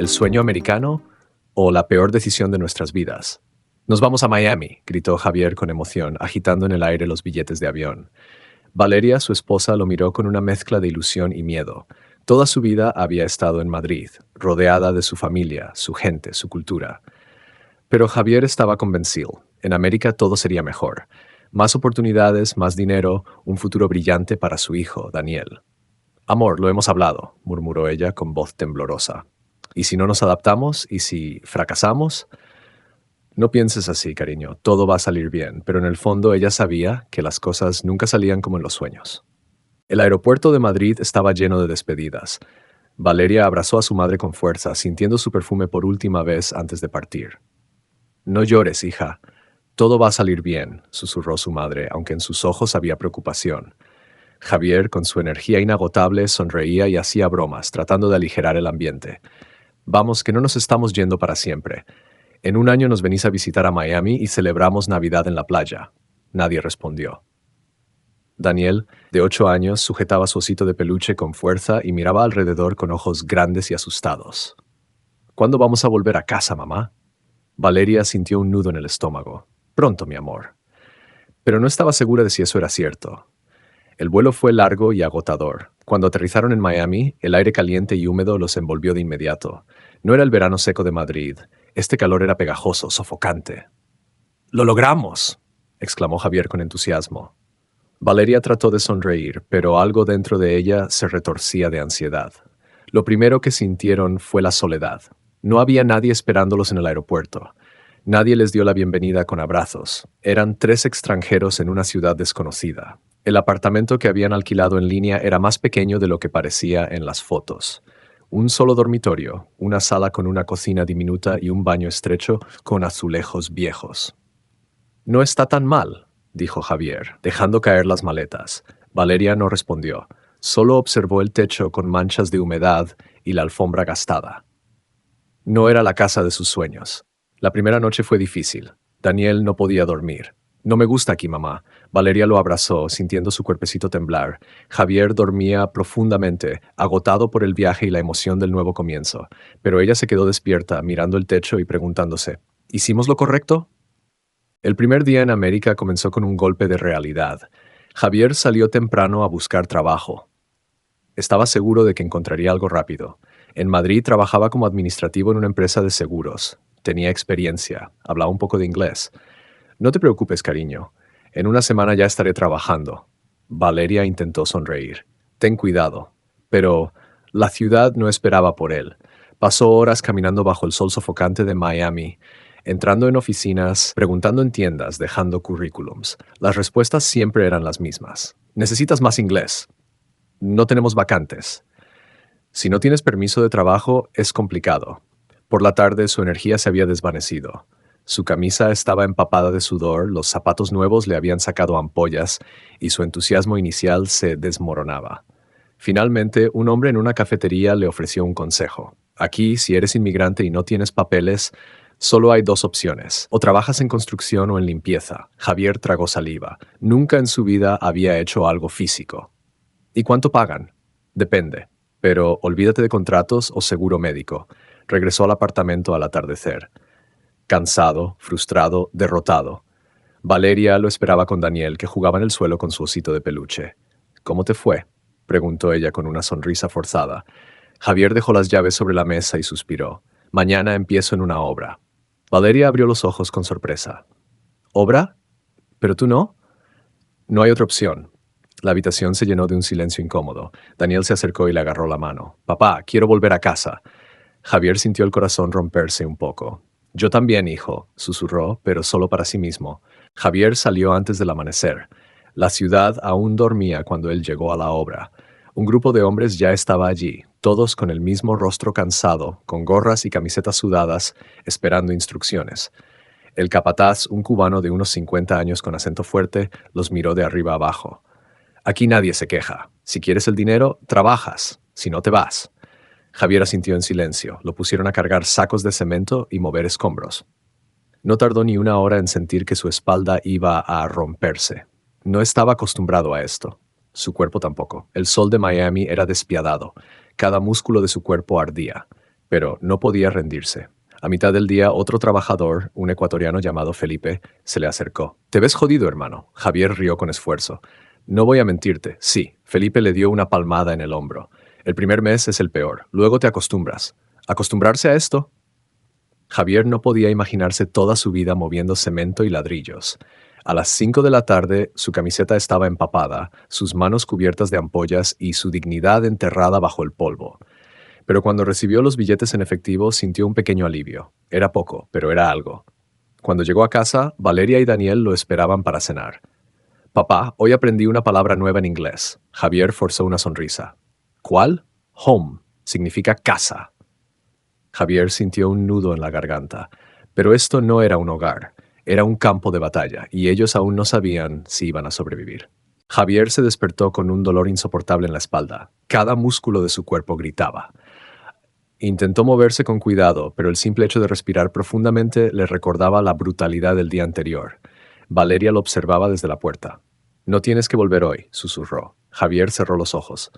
¿El sueño americano o la peor decisión de nuestras vidas? Nos vamos a Miami, gritó Javier con emoción, agitando en el aire los billetes de avión. Valeria, su esposa, lo miró con una mezcla de ilusión y miedo. Toda su vida había estado en Madrid, rodeada de su familia, su gente, su cultura. Pero Javier estaba convencido. En América todo sería mejor. Más oportunidades, más dinero, un futuro brillante para su hijo, Daniel. Amor, lo hemos hablado, murmuró ella con voz temblorosa. ¿Y si no nos adaptamos? ¿Y si fracasamos? No pienses así, cariño. Todo va a salir bien, pero en el fondo ella sabía que las cosas nunca salían como en los sueños. El aeropuerto de Madrid estaba lleno de despedidas. Valeria abrazó a su madre con fuerza, sintiendo su perfume por última vez antes de partir. No llores, hija. Todo va a salir bien, susurró su madre, aunque en sus ojos había preocupación. Javier, con su energía inagotable, sonreía y hacía bromas, tratando de aligerar el ambiente. Vamos, que no nos estamos yendo para siempre. En un año nos venís a visitar a Miami y celebramos Navidad en la playa. Nadie respondió. Daniel, de 8 años, sujetaba su osito de peluche con fuerza y miraba alrededor con ojos grandes y asustados. ¿Cuándo vamos a volver a casa, mamá? Valeria sintió un nudo en el estómago. Pronto, mi amor. Pero no estaba segura de si eso era cierto. El vuelo fue largo y agotador. Cuando aterrizaron en Miami, el aire caliente y húmedo los envolvió de inmediato. No era el verano seco de Madrid. Este calor era pegajoso, sofocante. ¡Lo logramos!, exclamó Javier con entusiasmo. Valeria trató de sonreír, pero algo dentro de ella se retorcía de ansiedad. Lo primero que sintieron fue la soledad. No había nadie esperándolos en el aeropuerto. Nadie les dio la bienvenida con abrazos. Eran 3 extranjeros en una ciudad desconocida. El apartamento que habían alquilado en línea era más pequeño de lo que parecía en las fotos. Un solo dormitorio, una sala con una cocina diminuta y un baño estrecho con azulejos viejos. No está tan mal, dijo Javier, dejando caer las maletas. Valeria no respondió. Solo observó el techo con manchas de humedad y la alfombra gastada. No era la casa de sus sueños. La primera noche fue difícil. Daniel no podía dormir. No me gusta aquí, mamá. Valeria lo abrazó, sintiendo su cuerpecito temblar. Javier dormía profundamente, agotado por el viaje y la emoción del nuevo comienzo. Pero ella se quedó despierta, mirando el techo y preguntándose, ¿hicimos lo correcto? El primer día en América comenzó con un golpe de realidad. Javier salió temprano a buscar trabajo. Estaba seguro de que encontraría algo rápido. En Madrid trabajaba como administrativo en una empresa de seguros. Tenía experiencia, hablaba un poco de inglés. No te preocupes, cariño. En una semana ya estaré trabajando. Valeria intentó sonreír. Ten cuidado. Pero la ciudad no esperaba por él. Pasó horas caminando bajo el sol sofocante de Miami, entrando en oficinas, preguntando en tiendas, dejando currículums. Las respuestas siempre eran las mismas. Necesitas más inglés. No tenemos vacantes. Si no tienes permiso de trabajo, es complicado. Por la tarde su energía se había desvanecido. Su camisa estaba empapada de sudor, los zapatos nuevos le habían sacado ampollas y su entusiasmo inicial se desmoronaba. Finalmente, un hombre en una cafetería le ofreció un consejo. Aquí, si eres inmigrante y no tienes papeles, solo hay 2 opciones. O trabajas en construcción o en limpieza. Javier tragó saliva. Nunca en su vida había hecho algo físico. ¿Y cuánto pagan? Depende. Pero olvídate de contratos o seguro médico. Regresó al apartamento al atardecer. Cansado, frustrado, derrotado. Valeria lo esperaba con Daniel, que jugaba en el suelo con su osito de peluche. ¿Cómo te fue?, preguntó ella con una sonrisa forzada. Javier dejó las llaves sobre la mesa y suspiró. Mañana empiezo en una obra. Valeria abrió los ojos con sorpresa. ¿Obra? ¿Pero tú no? No hay otra opción. La habitación se llenó de un silencio incómodo. Daniel se acercó y le agarró la mano. Papá, quiero volver a casa. Javier sintió el corazón romperse un poco. Yo también, hijo, susurró, pero solo para sí mismo. Javier salió antes del amanecer. La ciudad aún dormía cuando él llegó a la obra. Un grupo de hombres ya estaba allí, todos con el mismo rostro cansado, con gorras y camisetas sudadas, esperando instrucciones. El capataz, un cubano de unos 50 años con acento fuerte, los miró de arriba abajo. Aquí nadie se queja. Si quieres el dinero, trabajas. Si no, te vas. Javier asintió en silencio. Lo pusieron a cargar sacos de cemento y mover escombros. No tardó ni una hora en sentir que su espalda iba a romperse. No estaba acostumbrado a esto. Su cuerpo tampoco. El sol de Miami era despiadado. Cada músculo de su cuerpo ardía. pero no podía rendirse. A mitad del día, otro trabajador, un ecuatoriano llamado Felipe, se le acercó. «Te ves jodido, hermano». Javier rió con esfuerzo. «No voy a mentirte. Sí». Felipe le dio una palmada en el hombro. «El primer mes es el peor. Luego te acostumbras». ¿Acostumbrarse a esto? Javier no podía imaginarse toda su vida moviendo cemento y ladrillos. A las 5 de la tarde, su camiseta estaba empapada, sus manos cubiertas de ampollas y su dignidad enterrada bajo el polvo. Pero cuando recibió los billetes en efectivo, sintió un pequeño alivio. Era poco, pero era algo. Cuando llegó a casa, Valeria y Daniel lo esperaban para cenar. «Papá, hoy aprendí una palabra nueva en inglés». Javier forzó una sonrisa. «¿Cuál?» «Home. Significa casa». Javier sintió un nudo en la garganta. Pero esto no era un hogar, era un campo de batalla, y ellos aún no sabían si iban a sobrevivir. Javier se despertó con un dolor insoportable en la espalda. Cada músculo de su cuerpo gritaba. Intentó moverse con cuidado, pero el simple hecho de respirar profundamente le recordaba la brutalidad del día anterior. Valeria lo observaba desde la puerta. «No tienes que volver hoy», susurró. Javier cerró los ojos.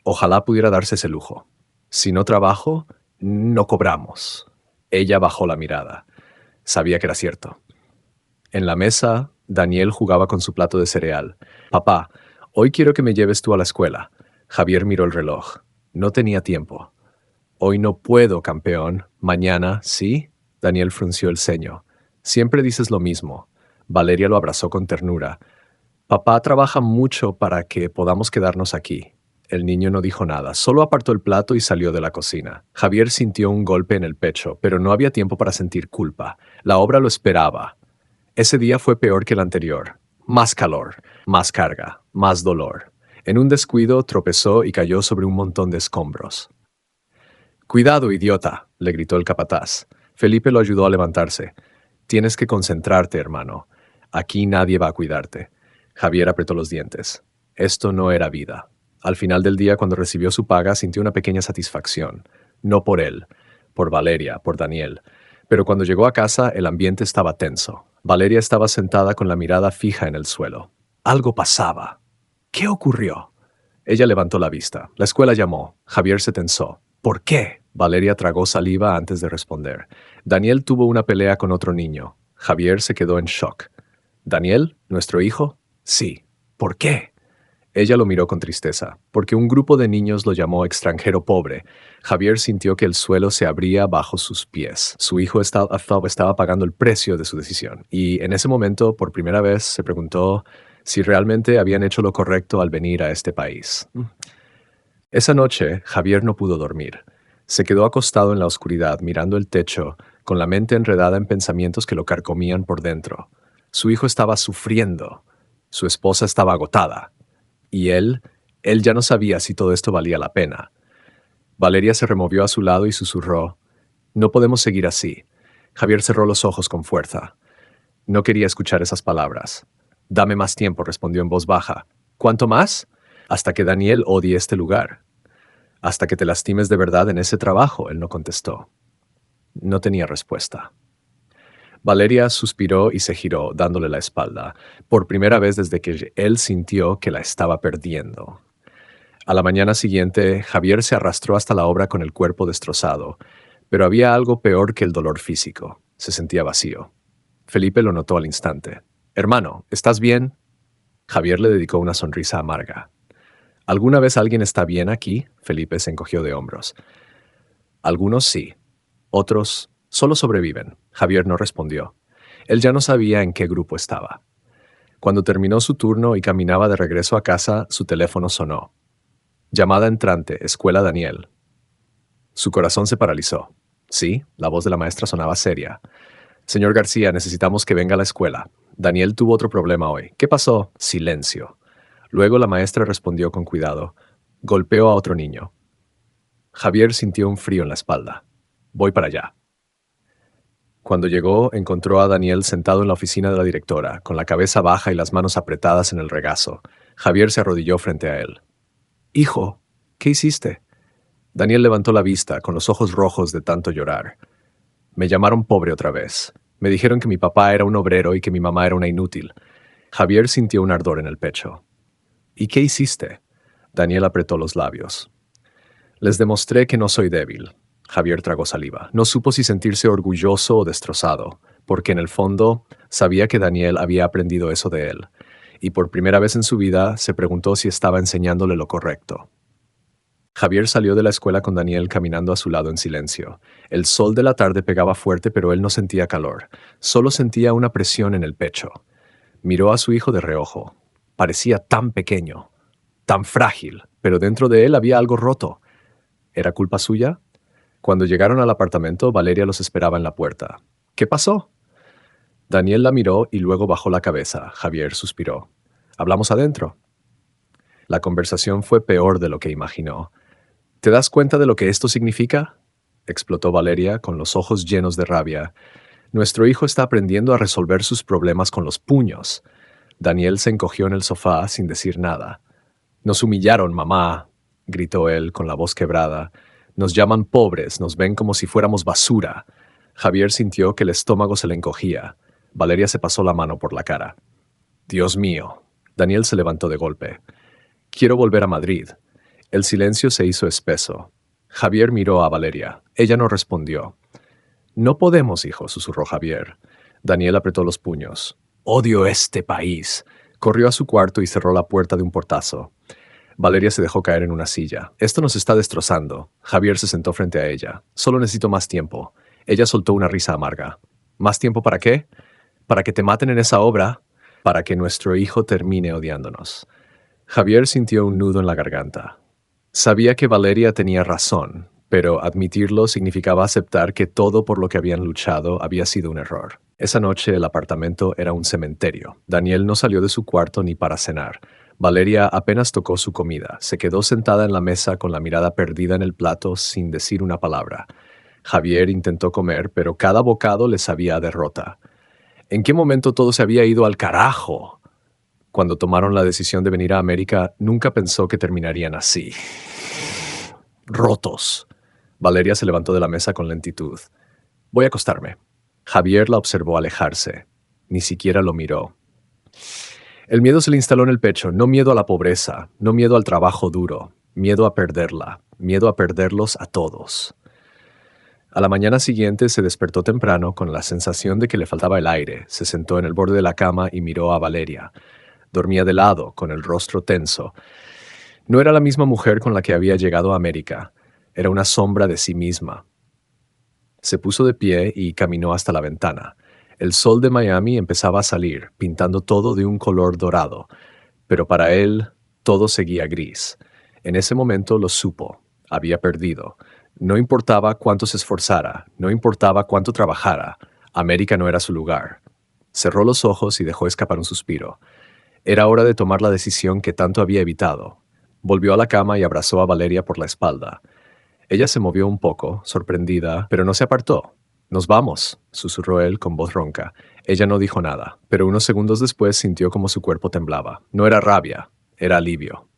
Ojalá pudiera darse ese lujo. «Si no trabajo, no cobramos». Ella bajó la mirada. Sabía que era cierto. En la mesa, Daniel jugaba con su plato de cereal. «Papá, hoy quiero que me lleves tú a la escuela». Javier miró el reloj. No tenía tiempo. «Hoy no puedo, campeón. Mañana, ¿sí?» Daniel frunció el ceño. «Siempre dices lo mismo». Valeria lo abrazó con ternura. «Papá trabaja mucho para que podamos quedarnos aquí». El niño no dijo nada, solo apartó el plato y salió de la cocina. Javier sintió un golpe en el pecho, pero no había tiempo para sentir culpa. La obra lo esperaba. Ese día fue peor que el anterior. Más calor, más carga, más dolor. En un descuido tropezó y cayó sobre un montón de escombros. «Cuidado, idiota», le gritó el capataz. Felipe lo ayudó a levantarse. «Tienes que concentrarte, hermano. Aquí nadie va a cuidarte». Javier apretó los dientes. Esto no era vida. Al final del día, cuando recibió su paga, sintió una pequeña satisfacción. No por él, por Valeria, por Daniel. Pero cuando llegó a casa, el ambiente estaba tenso. Valeria estaba sentada con la mirada fija en el suelo. Algo pasaba. ¿Qué ocurrió? Ella levantó la vista. La escuela llamó. Javier se tensó. ¿Por qué? Valeria tragó saliva antes de responder. Daniel tuvo una pelea con otro niño. Javier se quedó en shock. ¿Daniel? ¿Nuestro hijo? Sí. ¿Por qué? Ella lo miró con tristeza, porque un grupo de niños lo llamó extranjero pobre. Javier sintió que el suelo se abría bajo sus pies. Su hijo estaba pagando el precio de su decisión, y en ese momento, por primera vez, se preguntó si realmente habían hecho lo correcto al venir a este país. Esa noche, Javier no pudo dormir. Se quedó acostado en la oscuridad, mirando el techo, con la mente enredada en pensamientos que lo carcomían por dentro. Su hijo estaba sufriendo. Su esposa estaba agotada. Y él ya no sabía si todo esto valía la pena. Valeria se removió a su lado y susurró: «No podemos seguir así». Javier cerró los ojos con fuerza. No quería escuchar esas palabras. «Dame más tiempo», respondió en voz baja. «¿Cuánto más?» «Hasta que Daniel odie este lugar». «Hasta que te lastimes de verdad en ese trabajo», él no contestó. No tenía respuesta. Valeria suspiró y se giró, dándole la espalda, por primera vez desde que él sintió que la estaba perdiendo. A la mañana siguiente, Javier se arrastró hasta la obra con el cuerpo destrozado, pero había algo peor que el dolor físico. Se sentía vacío. Felipe lo notó al instante. «Hermano, ¿estás bien?» Javier le dedicó una sonrisa amarga. «¿Alguna vez alguien está bien aquí?» Felipe se encogió de hombros. «Algunos sí. Otros solo sobreviven». Javier no respondió. Él ya no sabía en qué grupo estaba. Cuando terminó su turno y caminaba de regreso a casa, su teléfono sonó. Llamada entrante, Escuela Daniel. Su corazón se paralizó. Sí, la voz de la maestra sonaba seria. «Señor García, necesitamos que venga a la escuela. Daniel tuvo otro problema hoy». «¿Qué pasó?» Silencio. Luego la maestra respondió con cuidado. «Golpeó a otro niño». Javier sintió un frío en la espalda. «Voy para allá». Cuando llegó, encontró a Daniel sentado en la oficina de la directora, con la cabeza baja y las manos apretadas en el regazo. Javier se arrodilló frente a él. «Hijo, ¿qué hiciste?» Daniel levantó la vista, con los ojos rojos de tanto llorar. «Me llamaron pobre otra vez. Me dijeron que mi papá era un obrero y que mi mamá era una inútil». Javier sintió un ardor en el pecho. «¿Y qué hiciste?» Daniel apretó los labios. «Les demostré que no soy débil. Javier tragó saliva. No supo si sentirse orgulloso o destrozado, porque en el fondo sabía que Daniel había aprendido eso de él, y por primera vez en su vida se preguntó si estaba enseñándole lo correcto. Javier salió de la escuela con Daniel caminando a su lado en silencio. El sol de la tarde pegaba fuerte, pero él no sentía calor, solo sentía una presión en el pecho. Miró a su hijo de reojo. Parecía tan pequeño, tan frágil, pero dentro de él había algo roto. ¿Era culpa suya? Cuando llegaron al apartamento, Valeria los esperaba en la puerta. ¿Qué pasó? Daniel la miró y luego bajó la cabeza. Javier suspiró. ¿Hablamos adentro? La conversación fue peor de lo que imaginó. ¿Te das cuenta de lo que esto significa? Explotó Valeria con los ojos llenos de rabia. Nuestro hijo está aprendiendo a resolver sus problemas con los puños. Daniel se encogió en el sofá sin decir nada. Nos humillaron, mamá, gritó él con la voz quebrada. Nos llaman pobres, nos ven como si fuéramos basura. Javier sintió que el estómago se le encogía. Valeria se pasó la mano por la cara. Dios mío. Daniel se levantó de golpe. Quiero volver a Madrid. El silencio se hizo espeso. Javier miró a Valeria. Ella no respondió. No podemos, hijo, susurró Javier. Daniel apretó los puños. Odio este país. Corrió a su cuarto y cerró la puerta de un portazo. Valeria se dejó caer en una silla. Esto nos está destrozando. Javier se sentó frente a ella. Solo necesito más tiempo. Ella soltó una risa amarga. ¿Más tiempo para qué? ¿Para que te maten en esa obra? Para que nuestro hijo termine odiándonos. Javier sintió un nudo en la garganta. Sabía que Valeria tenía razón, pero admitirlo significaba aceptar que todo por lo que habían luchado había sido un error. Esa noche el apartamento era un cementerio. Daniel no salió de su cuarto ni para cenar. Valeria apenas tocó su comida. Se quedó sentada en la mesa con la mirada perdida en el plato sin decir una palabra. Javier intentó comer, pero cada bocado le sabía a derrota. ¿En qué momento todo se había ido al carajo? Cuando tomaron la decisión de venir a América, nunca pensó que terminarían así. Rotos. Valeria se levantó de la mesa con lentitud. Voy a acostarme. Javier la observó alejarse. Ni siquiera lo miró. El miedo se le instaló en el pecho, no miedo a la pobreza, no miedo al trabajo duro, miedo a perderla, miedo a perderlos a todos. A la mañana siguiente se despertó temprano con la sensación de que le faltaba el aire, se sentó en el borde de la cama y miró a Valeria. Dormía de lado, con el rostro tenso. No era la misma mujer con la que había llegado a América, era una sombra de sí misma. Se puso de pie y caminó hasta la ventana. El sol de Miami empezaba a salir, pintando todo de un color dorado, pero para él todo seguía gris. En ese momento lo supo, había perdido. No importaba cuánto se esforzara, no importaba cuánto trabajara, América no era su lugar. Cerró los ojos y dejó escapar un suspiro. Era hora de tomar la decisión que tanto había evitado. Volvió a la cama y abrazó a Valeria por la espalda. Ella se movió un poco, sorprendida, pero no se apartó. «Nos vamos», susurró él con voz ronca. Ella no dijo nada, pero unos segundos después sintió como su cuerpo temblaba. No era rabia, era alivio.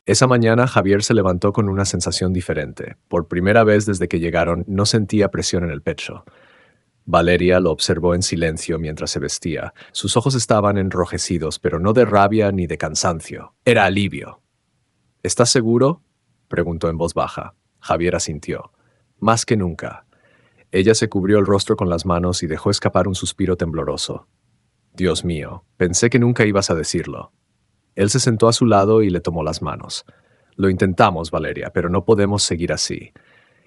Esa mañana Javier se levantó con una sensación diferente. Por primera vez desde que llegaron, no sentía presión en el pecho. Valeria lo observó en silencio mientras se vestía. Sus ojos estaban enrojecidos, pero no de rabia ni de cansancio. Era alivio. «¿Estás seguro?», preguntó en voz baja. Javier asintió. «Más que nunca». Ella se cubrió el rostro con las manos y dejó escapar un suspiro tembloroso. «Dios mío, pensé que nunca ibas a decirlo». Él se sentó a su lado y le tomó las manos. «Lo intentamos, Valeria, pero no podemos seguir así».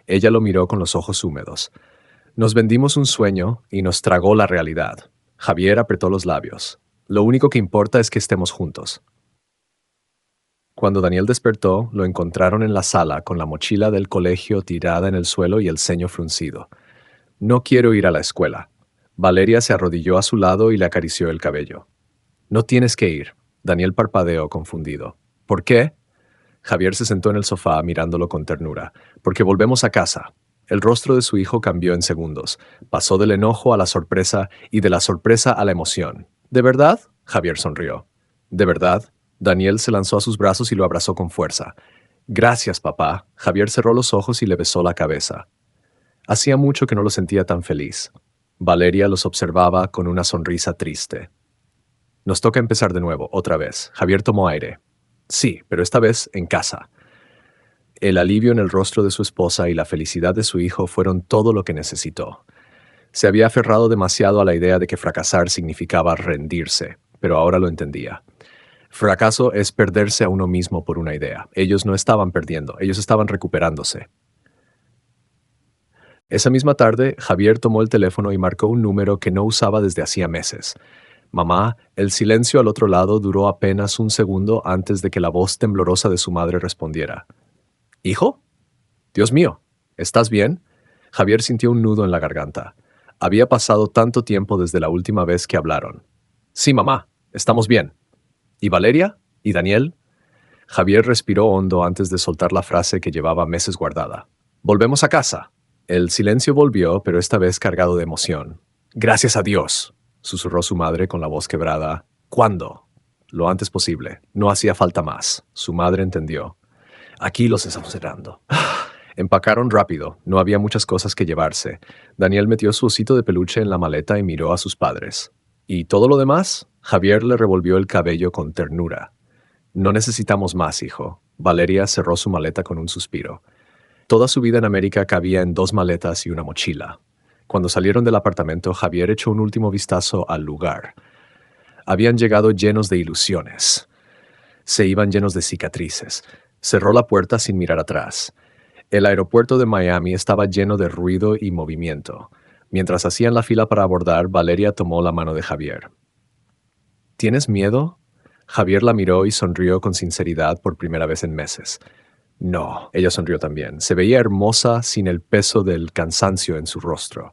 Ella lo miró con los ojos húmedos. «Nos vendimos un sueño y nos tragó la realidad». Javier apretó los labios. «Lo único que importa es que estemos juntos». Cuando Daniel despertó, lo encontraron en la sala con la mochila del colegio tirada en el suelo y el ceño fruncido. «No quiero ir a la escuela». Valeria se arrodilló a su lado y le acarició el cabello. «No tienes que ir». Daniel parpadeó confundido. «¿Por qué?» Javier se sentó en el sofá mirándolo con ternura. «Porque volvemos a casa». El rostro de su hijo cambió en segundos. Pasó del enojo a la sorpresa y de la sorpresa a la emoción. «¿De verdad?» Javier sonrió. «¿De verdad?» Daniel se lanzó a sus brazos y lo abrazó con fuerza. «Gracias, papá». Javier cerró los ojos y le besó la cabeza. Hacía mucho que no lo sentía tan feliz. Valeria los observaba con una sonrisa triste. «Nos toca empezar de nuevo, otra vez». Javier tomó aire. «Sí, pero esta vez en casa». El alivio en el rostro de su esposa y la felicidad de su hijo fueron todo lo que necesitó. Se había aferrado demasiado a la idea de que fracasar significaba rendirse, pero ahora lo entendía. Fracaso es perderse a uno mismo por una idea. Ellos no estaban perdiendo, ellos estaban recuperándose. Esa misma tarde, Javier tomó el teléfono y marcó un número que no usaba desde hacía meses. Mamá, el silencio al otro lado duró apenas un segundo antes de que la voz temblorosa de su madre respondiera. ¿Hijo? Dios mío, ¿estás bien? Javier sintió un nudo en la garganta. Había pasado tanto tiempo desde la última vez que hablaron. Sí, mamá, estamos bien. ¿Y Valeria? ¿Y Daniel? Javier respiró hondo antes de soltar la frase que llevaba meses guardada. Volvemos a casa. El silencio volvió, pero esta vez cargado de emoción. Gracias a Dios, susurró su madre con la voz quebrada. ¿Cuándo? Lo antes posible. No hacía falta más. Su madre entendió. Aquí los estamos cerrando. Empacaron rápido. No había muchas cosas que llevarse. Daniel metió su osito de peluche en la maleta y miró a sus padres. ¿Y todo lo demás? Javier le revolvió el cabello con ternura. No necesitamos más, hijo. Valeria cerró su maleta con un suspiro. Toda su vida en América cabía en 2 maletas y una mochila. Cuando salieron del apartamento, Javier echó un último vistazo al lugar. Habían llegado llenos de ilusiones. Se iban llenos de cicatrices. Cerró la puerta sin mirar atrás. El aeropuerto de Miami estaba lleno de ruido y movimiento. Mientras hacían la fila para abordar, Valeria tomó la mano de Javier. ¿Tienes miedo? Javier la miró y sonrió con sinceridad por primera vez en meses. No, ella sonrió también. Se veía hermosa sin el peso del cansancio en su rostro.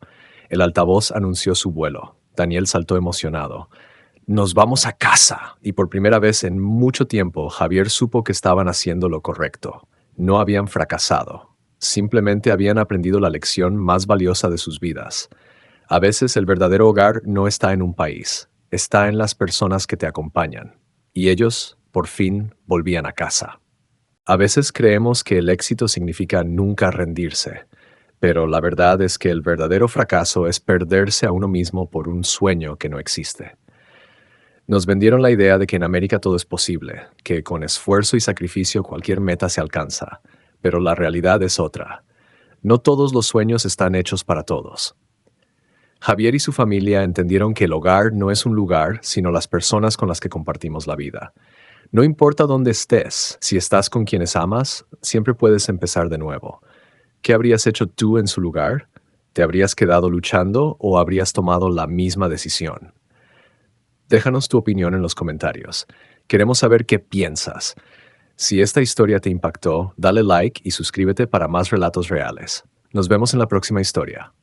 El altavoz anunció su vuelo. Daniel saltó emocionado. Nos vamos a casa. Y por primera vez en mucho tiempo, Javier supo que estaban haciendo lo correcto. No habían fracasado. Simplemente habían aprendido la lección más valiosa de sus vidas. A veces el verdadero hogar no está en un país, está en las personas que te acompañan. Y ellos, por fin, volvían a casa. A veces creemos que el éxito significa nunca rendirse, pero la verdad es que el verdadero fracaso es perderse a uno mismo por un sueño que no existe. Nos vendieron la idea de que en América todo es posible, que con esfuerzo y sacrificio cualquier meta se alcanza, pero la realidad es otra. No todos los sueños están hechos para todos. Javier y su familia entendieron que el hogar no es un lugar, sino las personas con las que compartimos la vida. No importa dónde estés, si estás con quienes amas, siempre puedes empezar de nuevo. ¿Qué habrías hecho tú en su lugar? ¿Te habrías quedado luchando o habrías tomado la misma decisión? Déjanos tu opinión en los comentarios. Queremos saber qué piensas. Si esta historia te impactó, dale like y suscríbete para más relatos reales. Nos vemos en la próxima historia.